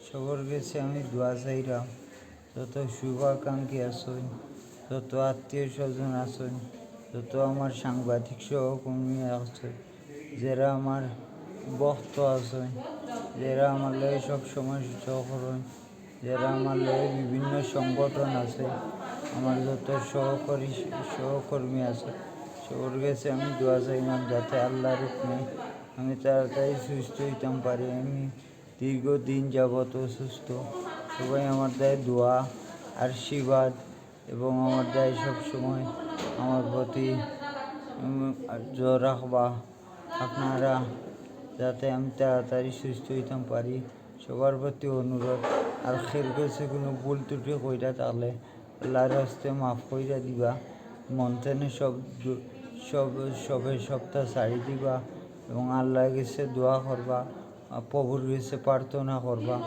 সবার কাছে আমি দোয়া চাইলাম, যত শুভাকাঙ্ক্ষী আছেন, যত আত্মীয় স্বজন আছেন, যত আমার সাংবাদিক সহকর্মী আছেন, যারা আমার ভক্ত আছেন, যারা আমার লগে সবসময় সহকরণ, যারা আমার লগে বিভিন্ন সংগঠন আছে, আমার যত সহকর্মী আছে, সবার কাছে আমি দোয়া চাইলাম যাতে আল্লাহর হুকুমে আমি তাড়াতাড়ি সুস্থ হইতাম পারি। আমি দীর্ঘদিন যাবত অসুস্থ। সবাই আমার দেয় দোয়া, আশীর্বাদ এবং আমার দেয় সবসময় আমার প্রতি জোর রাখবা আপনারা, যাতে আমি তাড়াতাড়ি সুস্থ হইতাম পারি। সবার প্রতি অনুরোধ, আর খের গেছে কোনো ভুল ত্রুটি কইরা থাকলে আল্লাহর হস্তে মাফ কইরা দিবা। মন থেকে সবে সপ্তাহ ছাড়ি দিবা এবং আল্লাহর কাছে দোয়া করবা, প্রভুর কাছে প্রার্থনা করবা।